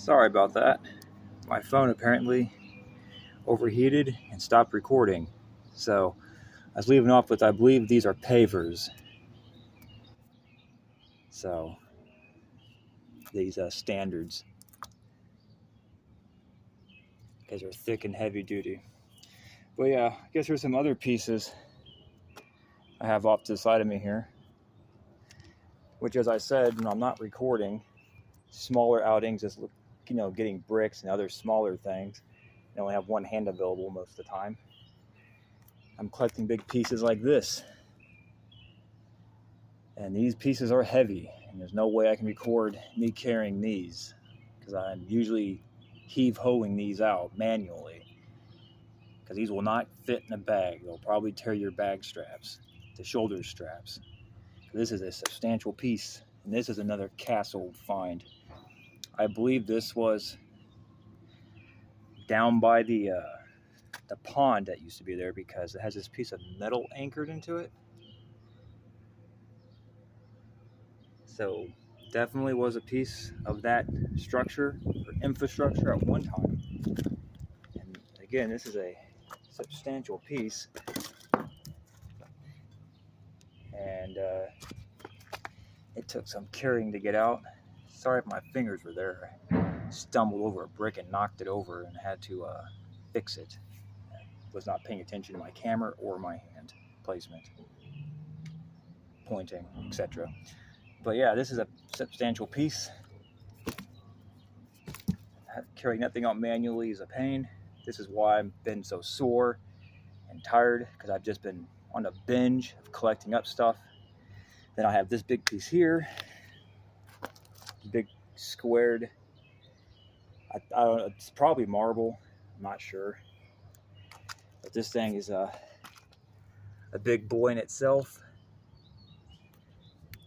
Sorry about that. My phone apparently overheated and stopped recording. So I was leaving off with, I believe these are pavers. So these standards, because they're thick and heavy duty. But yeah, I guess there's some other pieces I have off to the side of me here, which, as I said, when I'm not recording, smaller outings is, getting bricks and other smaller things. I only have one hand available most of the time. I'm collecting big pieces like this. And these pieces are heavy, and there's no way I can record me carrying these, because I'm usually heave-hoeing these out manually, because these will not fit in a bag. They'll probably tear your bag straps, the shoulder straps. This is a substantial piece, and this is another castle find. I believe this was down by the pond that used to be there, because it has this piece of metal anchored into it. So definitely was a piece of that structure or infrastructure at one time. And again, this is a substantial piece. And it took some carrying to get out. Sorry if my fingers were there. I stumbled over a brick and knocked it over and had to fix it. I was not paying attention to my camera or my hand placement, pointing, etc. But yeah, this is a substantial piece. Carrying that thing out manually is a pain. This is why I've been so sore and tired, because I've just been on a binge of collecting up stuff. Then I have this big piece here, big squared, I don't know, it's probably marble, I'm not sure. But this thing is a big boy in itself.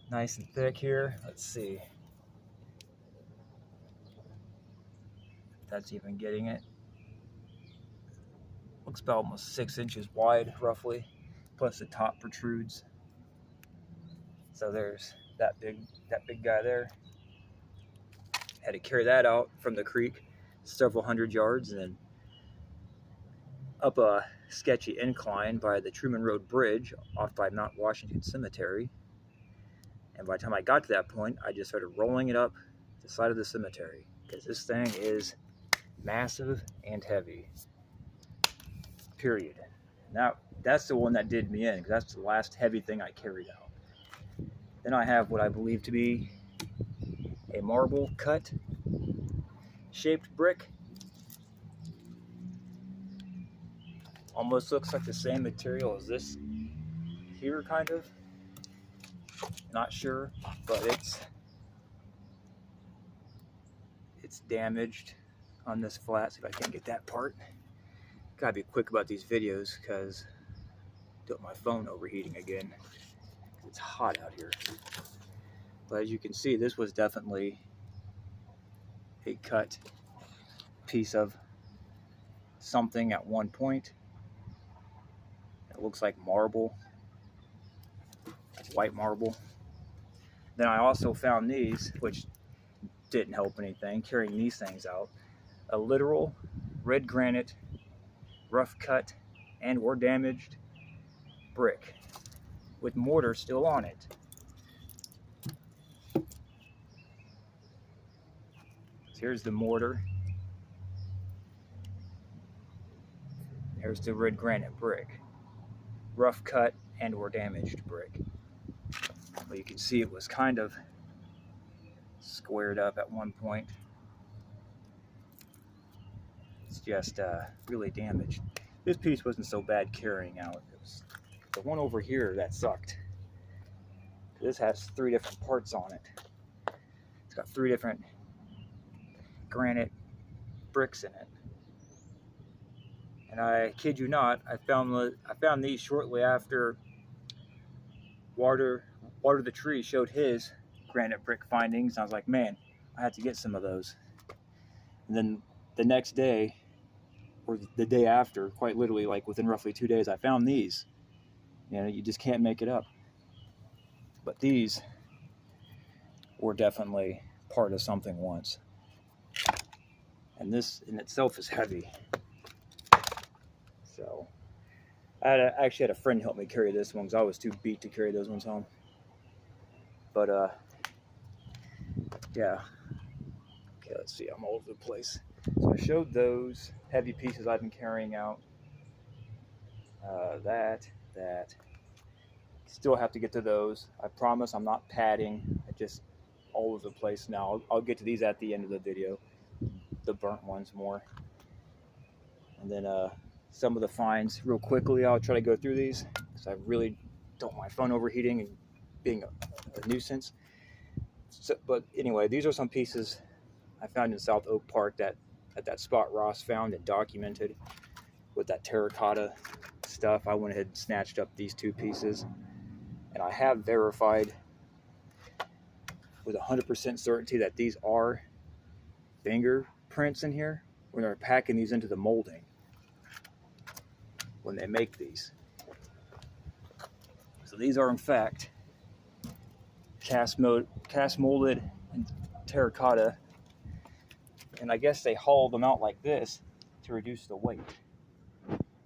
Nice and thick here. Let's see if that's even getting it. Looks about almost 6 inches wide, roughly, plus the top protrudes. So there's that big guy there. Had to carry that out from the creek several hundred yards, and then up a sketchy incline by the Truman Road Bridge off by Mount Washington Cemetery. And by the time I got to that point, I just started rolling it up the side of the cemetery, because this thing is massive and heavy. Period. Now that's the one that did me in, because that's the last heavy thing I carried out. Then I have what I believe to be a marble cut shaped brick. Almost looks like the same material as this here, kind of. Not sure, but it's damaged on this flat. See if I can get that part. Gotta be quick about these videos, because don't want my phone overheating again. It's hot out here. But as you can see, this was definitely a cut piece of something at one point. It looks like marble, white marble. Then I also found these, which didn't help anything, carrying these things out. A literal red granite, rough cut and or damaged brick with mortar still on it. So here's the mortar. Here's the red granite brick. Rough cut and or damaged brick. But you can see it was kind of squared up at one point. It's just really damaged. This piece wasn't so bad carrying out. It was the one over here that sucked. This has 3 different parts on it. It's got 3 different granite bricks in it. And I kid you not, I found these shortly after Water the Tree showed his granite brick findings. I was like, man, I had to get some of those. And then the next day, or the day after, quite literally, like within roughly 2 days, I found these. You know, you just can't make it up. But these were definitely part of something once. And this in itself is heavy. So I actually had a friend help me carry this one because I was too beat to carry those ones home. But yeah. Okay, let's see, I'm all over the place. So I showed those heavy pieces I've been carrying out. That. Still have to get to those. I promise I'm not padding. I just all over the place now. I'll get to these at the end of the video. The burnt ones more. And then some of the fines real quickly. I'll try to go through these because I really don't want my phone overheating and being a nuisance. So, but anyway, these are some pieces I found in South Oak Park at that spot Ross found and documented with that terracotta stuff. I went ahead and snatched up these 2 pieces, and I have verified with 100% certainty that these are fingerprints in here when they're packing these into the molding when they make these. So these are in fact cast molded in terracotta, and I guess they hauled them out like this to reduce the weight.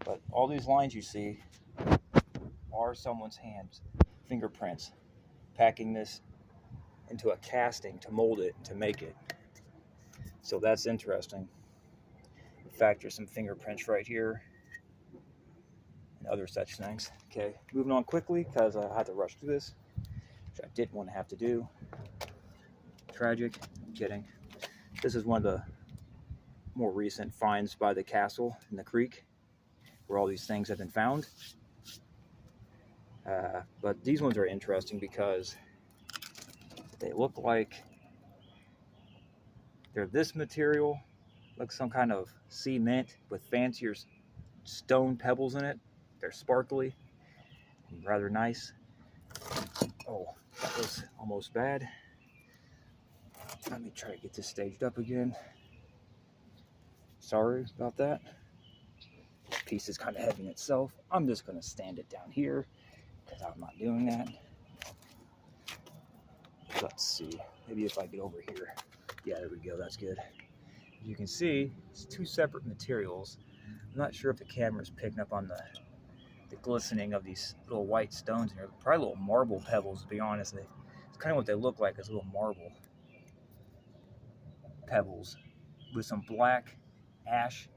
But all these lines you see are someone's hands, fingerprints, packing this into a casting to mold it, to make it. So that's interesting. In fact, there's some fingerprints right here and other such things. Okay, moving on quickly because I had to rush through this, which I didn't want to have to do. Tragic. I'm kidding. This is one of the more recent finds by the castle in the creek where all these things have been found. But these ones are interesting because they look like they're this material, like some kind of cement with fancier stone pebbles in it. They're sparkly and rather nice. Oh, that was almost bad. Let me try to get this staged up again. Sorry about that. This piece is kind of heavy in itself. I'm just going to stand it down here because I'm not doing that. Let's see. Maybe if I get over here. Yeah, there we go. That's good. As you can see, it's 2 separate materials. I'm not sure if the camera's picking up on the glistening of these little white stones here. Probably little marble pebbles, to be honest. It's kind of what they look like, as little marble pebbles with some black ash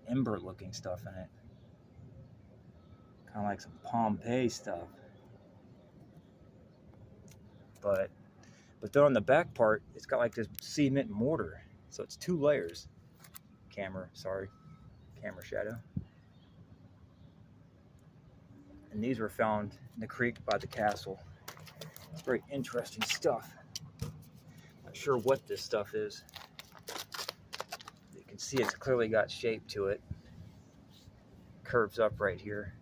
ember looking stuff in it. Kind of like some Pompeii stuff. But then on the back part, it's got like this cement mortar. So it's 2 layers. Camera shadow. And these were found in the creek by the castle. It's very interesting stuff. Not sure what this stuff is. You can see it's clearly got shape to it. Curves up right here,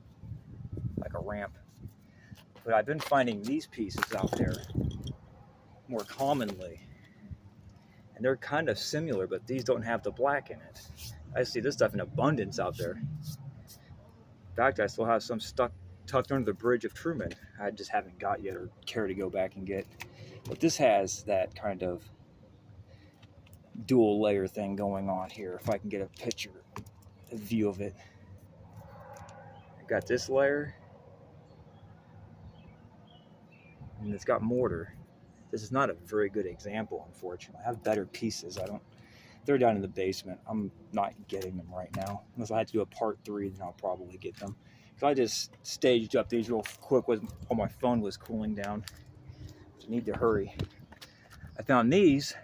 like a ramp. But I've been finding these pieces out there more commonly. And they're kind of similar, but these don't have the black in it. I see this stuff in abundance out there. In fact, I still have some tucked under the bridge of Truman. I just haven't got yet or care to go back and get. But this has that kind of dual layer thing going on here. If I can get a view of it. I got this layer. And it's got mortar. This is not a very good example, unfortunately. I have better pieces. They're down in the basement. I'm not getting them right now. Unless I had to do a part 3, then I'll probably get them. So I just staged up these real quick while my phone was cooling down. I need to hurry. I found these.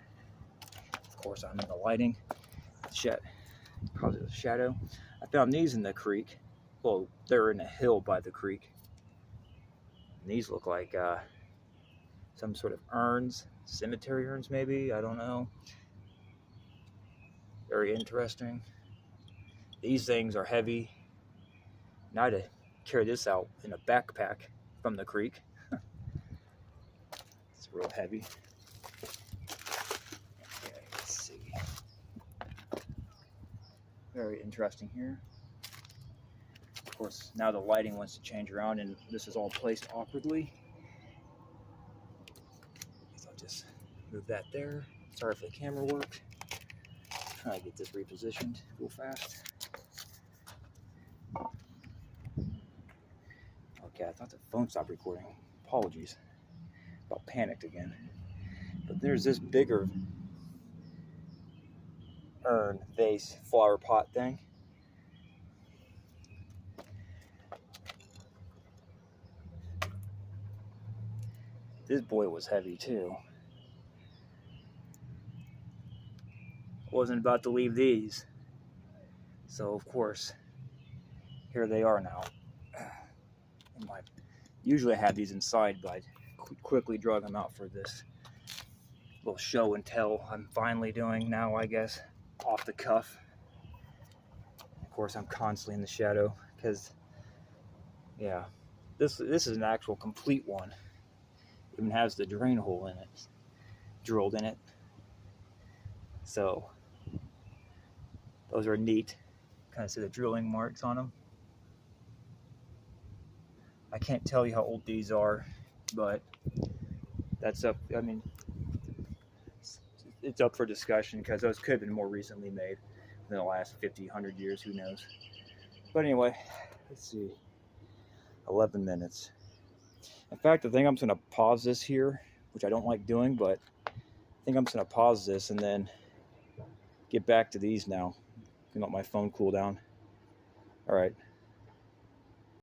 Of course, I'm in the lighting. Cause it's a shadow. I found these in the creek. Well, they're in a hill by the creek. And these look like some sort of urns, cemetery urns maybe, I don't know. Very interesting. These things are heavy. Now to carry this out in a backpack from the creek. It's real heavy. Okay, let's see. Very interesting here. Of course, now the lighting wants to change around and this is all placed awkwardly. So I'll just move that there. Sorry for the camera work. trying to get this repositioned real fast. Okay, I thought the phone stopped recording. Apologies. About panicked again. But there's this bigger urn, vase, flower pot thing. This boy was heavy too. Wasn't about to leave these. So of course, here they are now. Usually I have these inside, but I quickly drug them out for this little show and tell I'm finally doing now, I guess, off the cuff. Of course, I'm constantly in the shadow because, yeah, this is an actual complete one. It even has the drain hole in it, drilled in it. So those are neat. Kind of see the drilling marks on them. I can't tell you how old these are, but that's up. I mean, it's up for discussion because those could have been more recently made in the last 50, 100 years, who knows. But anyway, let's see, 11 minutes. In fact, I think I'm just going to pause this here, which I don't like doing, but I think I'm just going to pause this and then get back to these now. Let my phone cool down. All right.